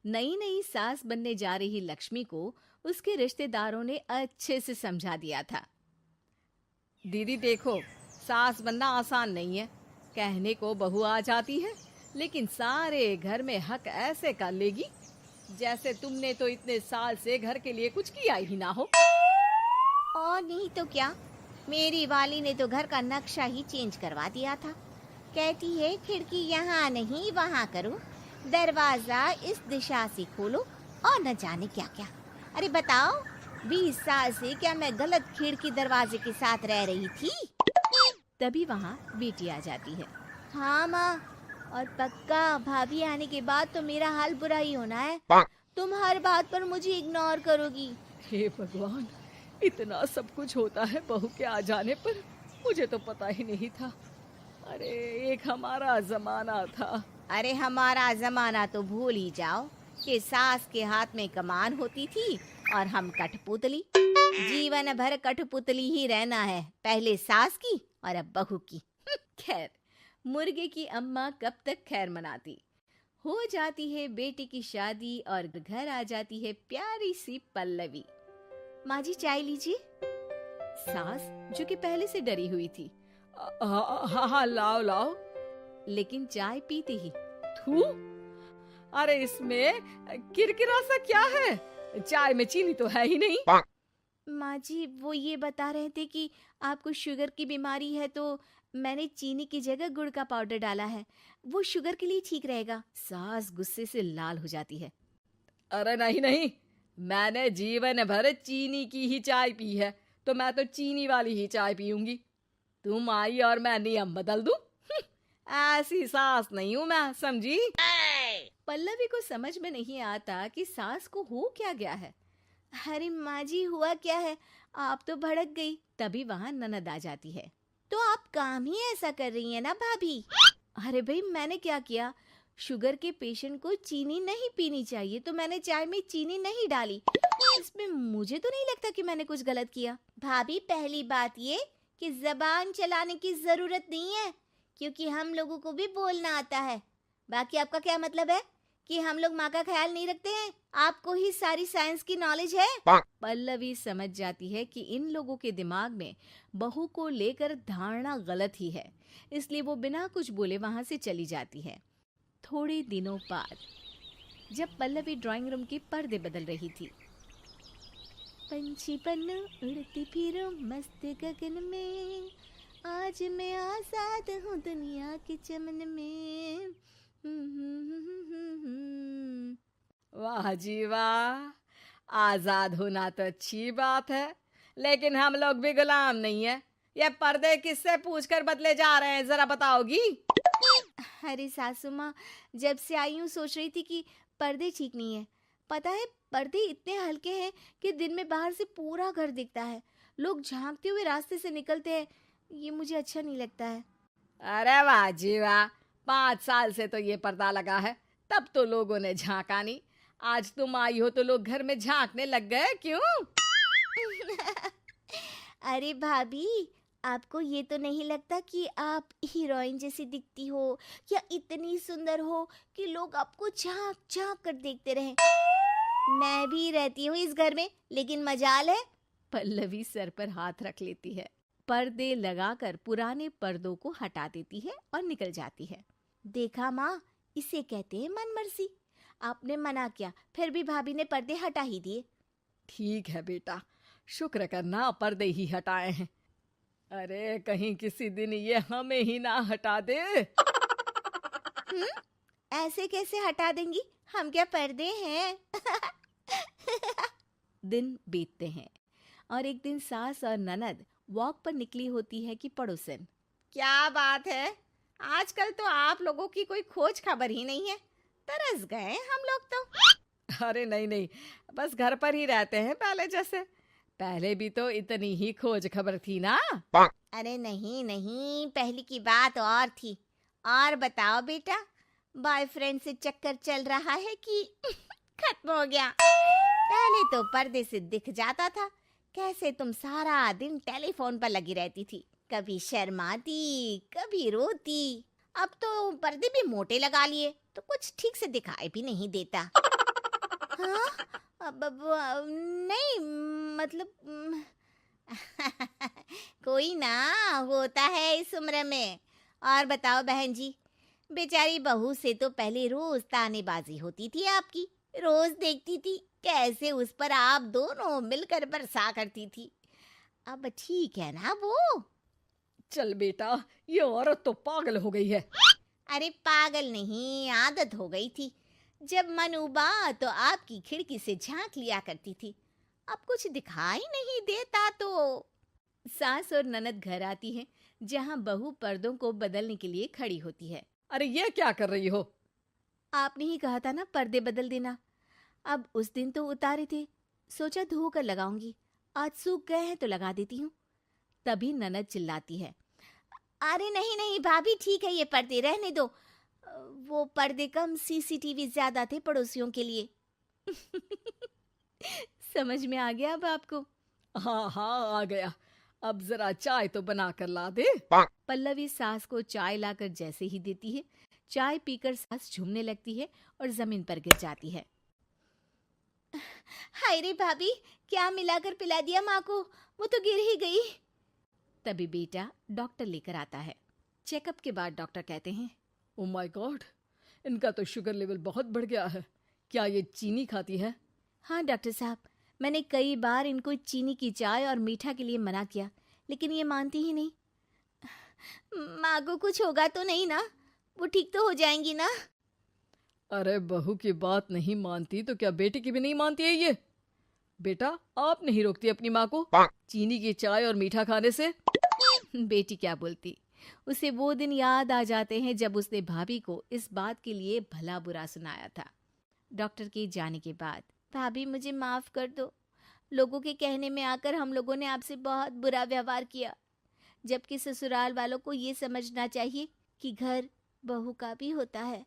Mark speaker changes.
Speaker 1: नई नई सास बनने जा रही लक्ष्मी को उसके रिश्तेदारों ने अच्छे से समझा दिया था। दीदी देखो, सास बनना आसान नहीं है। कहने को बहू आ जाती है, लेकिन सारे घर में हक ऐसे कर लेगी जैसे तुमने तो इतने साल से घर के लिए कुछ किया ही ना हो।
Speaker 2: और नहीं तो क्या, मेरी वाली ने तो घर का नक्शा ही चेंज करवा दिया था। कहती है खिड़की यहाँ नहीं वहाँ करो, दरवाजा इस दिशा से खोलो और न जाने क्या क्या। अरे बताओ, 20 साल से क्या मैं गलत खिड़की दरवाजे के साथ रह रही थी?
Speaker 1: तभी वहाँ बेटी आ जाती है।
Speaker 2: हाँ माँ, और पक्का भाभी आने के बाद तो मेरा हाल बुरा ही होना है। तुम हर बात पर मुझे इग्नोर करोगी।
Speaker 1: हे भगवान, इतना सब कुछ होता है बहू के आ जाने पर, मुझे तो पता ही नहीं था। अरे एक हमारा जमाना था।
Speaker 2: अरे हमारा जमाना तो भूल ही जाओ कि सास के हाथ में कमान होती थी और हम कठपुतली। जीवन भर कठपुतली ही रहना है, पहले सास की और अब बहू की।
Speaker 1: खैर, मुर्गे की अम्मा कब तक खैर मनाती। हो जाती है बेटी की शादी और घर आ जाती है प्यारी सी पल्लवी।
Speaker 2: माँ जी चाय लीजिए।
Speaker 1: सास जो कि पहले से डरी हुई थी, हाँ हाँ लाओ लाओ, लेकिन चाय पीती ही थू, अरे इसमें किरकिरा सा क्या है? चाय में चीनी तो है ही नहीं।
Speaker 2: माँ जी वो ये बता रहे थे कि आपको शुगर की बीमारी है, तो मैंने चीनी की जगह गुड़ का पाउडर डाला है, वो शुगर के लिए ठीक रहेगा।
Speaker 1: सास गुस्से से लाल हो जाती है। अरे नहीं नहीं, मैंने जीवन भर चीनी की ही चाय पी है, तो मैं तो चीनी वाली ही चाय पीऊंगी। तुम आई और मैं नियम बदल दूं? ऐसी सास नहीं हूं मैं, समझी? पल्लवी को समझ में नहीं आता कि सास को हो क्या गया है।
Speaker 2: अरे माँ जी हुआ क्या है, आप तो भड़क गई।
Speaker 1: तभी वहाँ ननद आ जाती है।
Speaker 2: तो आप काम ही ऐसा कर रही है ना भाभी?
Speaker 1: अरे भाई मैंने क्या किया? शुगर के पेशेंट को चीनी नहीं पीनी चाहिए, तो मैंने चाय में चीनी नहीं डाली। इसमें मुझे तो नहीं लगता कि मैंने कुछ गलत किया।
Speaker 2: भाभी पहली बात ये कि जबान चलाने की जरूरत नहीं है, क्योंकि हम लोगों को भी बोलना आता है। बाकी आपका क्या मतलब है कि हम लोग माँ का ख्याल नहीं रखते हैं? आपको ही सारी साइंस की नॉलेज है।
Speaker 1: पल्लवी समझ जाती है कि इन लोगों के दिमाग में बहू को लेकर धारणा गलत ही है, इसलिए वो बिना कुछ बोले वहां से चली जाती है। थोड़े दिनों बाद जब पल्लवी ड्राइंग रूम के पर्दे बदल रही थी,
Speaker 2: पंछी पन्नू उड़ती फिरूं मस्त गगन में, आज मैं आजाद हूँ दुनिया के चमन में।
Speaker 1: वाह जी वाह, आजाद होना तो अच्छी बात है, लेकिन हम लोग भी गुलाम नहीं है। ये पर्दे किससे पूछकर बदले जा रहे हैं, जरा बताओगी?
Speaker 2: अरे सासू माँ, जब से आई हूँ सोच रही थी कि पर्दे ठीक नहीं है। पता है पर्दे इतने हल्के हैं कि दिन में बाहर से पूरा घर दिखता है, लोग झांकते हुए रास्ते से निकलते हैं, ये मुझे अच्छा नहीं लगता है।
Speaker 1: अरे वाह जी वाह, 5 साल से तो ये पर्दा लगा है, तब तो लोगों ने झांका नहीं। आज तुम आई हो तो लोग घर में झांकने लग गए, क्यों?
Speaker 2: अरे भाभी, आपको ये तो नहीं लगता कि आप हीरोइन जैसी दिखती हो या इतनी सुंदर हो कि लोग आपको झांक झांक कर देखते रहें? मैं भी रहती हूँ इस घर में, लेकिन मजाल है।
Speaker 1: पल्लवी सर पर हाथ रख लेती है, पर्दे लगाकर पुराने पर्दों को हटा देती है और निकल जाती है।
Speaker 2: देखा माँ, इसे कहते हैं मनमर्जी। आपने मना किया, फिर भी भाभी ने पर्दे हटा ही दिए।
Speaker 1: ठीक है बेटा, शुक्र करना पर्दे ही हटाए हैं। अरे कहीं किसी दिन ये हमें ही ना हटा दे।
Speaker 2: ऐसे कैसे हटा देंगी, हम क्या पर्दे हैं?
Speaker 1: दिन बीतते हैं और एक दिन सास और ननद वॉक पर निकली होती है कि पड़ोसन,
Speaker 2: क्या बात है, आजकल तो आप लोगों की कोई खोज खबर ही नहीं है। तरस गए हम लोग तो।
Speaker 1: अरे नहीं नहीं, बस घर पर ही रहते हैं पहले जैसे। पहले भी तो इतनी ही खोज खबर थी ना।
Speaker 2: अरे नहीं नहीं, पहले की बात और थी। और बताओ बेटा, बॉयफ्रेंड से चक्कर चल रहा है कि खत्म हो गया? पहले तो पर्दे से दिख जाता था कैसे तुम सारा दिन टेलीफोन पर लगी रहती थी, कभी शर्माती कभी रोती। अब तो पर्दे भी मोटे लगा लिए तो कुछ ठीक से दिखाई भी नहीं देता। हाँ? नहीं, मतलब कोई ना, होता है इस उम्र में। और बताओ बहन जी, बेचारी बहू से तो पहले रोज तानेबाजी होती थी आपकी, रोज देखती थी कैसे उस पर आप दोनों मिलकर बरसा करती थी। अब ठीक है ना वो?
Speaker 1: चल बेटा, ये औरत तो पागल हो गई है।
Speaker 2: अरे पागल नहीं, आदत हो गई थी। जब मन उबा तो आपकी खिड़की से झांक लिया करती थी, अब कुछ दिखाई नहीं देता तो। सास और ननद घर आती है, जहां बहू पर्दों को बदलने के लिए खड़ी होती है।
Speaker 1: अरे ये क्या कर रही हो?
Speaker 2: आपने ही कहा था ना पर्दे बदल देना। अब उस दिन तो उतारे थे, सोचा धो कर लगाऊंगी, आज सूख गए हैं तो लगा देती हूँ। तभी ननद चिल्लाती है, अरे नहीं नहीं भाभी, ठीक है ये पर्दे रहने दो। वो पर्दे कम, सीसीटीवी ज्यादा थे पड़ोसियों के लिए। समझ में आ गया अब आपको?
Speaker 1: हाँ हाँ, आ गया। अब जरा चाय तो बना कर ला दे।
Speaker 2: पल्लवी सास को चाय लाकर जैसे ही देती है, चाय पीकर सास झूमने लगती है और जमीन पर गिर जाती है। हाय रे भाभी, क्या मिलाकर पिला दिया माँ को, वो तो गिर ही गई। तभी बेटा डॉक्टर लेकर आता है। चेकअप के बाद डॉक्टर कहते हैं,
Speaker 1: ओ माय गॉड, इनका तो शुगर लेवल बहुत बढ़ गया है। क्या ये चीनी खाती है?
Speaker 2: हाँ डॉक्टर साहब, मैंने कई बार इनको चीनी की चाय और मीठा के लिए मना किया, लेकिन ये मानती ही नहीं। माँ को कुछ होगा तो नहीं ना? वो ठीक तो हो जाएंगी ना?
Speaker 1: अरे बहू की बात नहीं मानती तो क्या बेटी की भी नहीं मानती है ये? बेटा, आप नहीं रोकती अपनी माँ को चीनी की चाय और मीठा खाने से?
Speaker 2: बेटी क्या बोलती, उसे वो दिन याद आ जाते हैं जब उसने भाभी को इस बात के लिए भला बुरा सुनाया था। डॉक्टर के जाने के बाद, भाभी मुझे माफ कर दो, लोगों के कहने में आकर हम लोगों ने आपसे बहुत बुरा व्यवहार किया, जबकि ससुराल वालों को ये समझना चाहिए कि घर बहू का भी होता है।